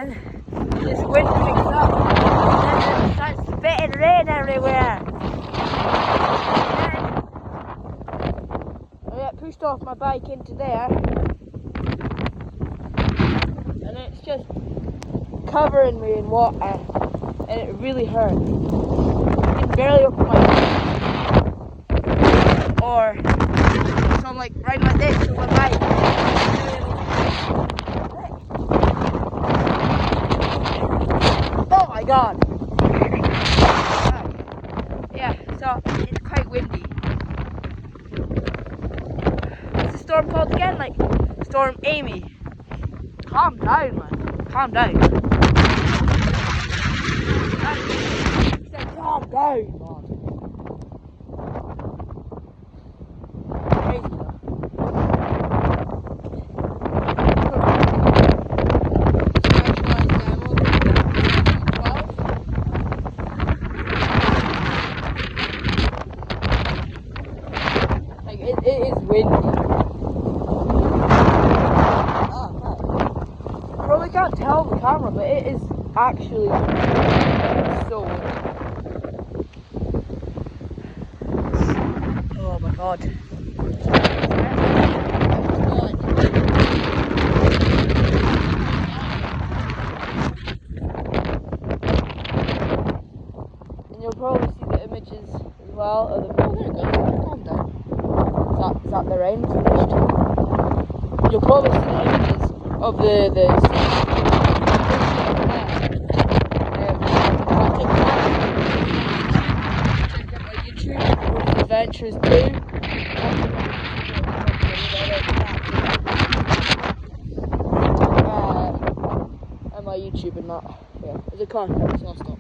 then this wind picks up, and then it starts spitting rain everywhere. And then I get pushed off my bike into there, and it's just covering me in water, and it really hurts. I can barely open my mouth, or so I'm like riding like this on my bike. Oh my god! Yeah, so it's quite windy. What's the storm called again? Like Storm Amy. Calm down, man. Calm down. I said calm down, man. Crazy though. Like it is windy. Probably can't tell the camera, but it is actually so windy. Oh my god. And you'll probably see the images as well of the. Oh, there it goes. Calm down. Is that the rain finished? You'll probably see the images of the check out my YouTube, Adventures 2. And my YouTube and that. Yeah, is it content? So I'll stop.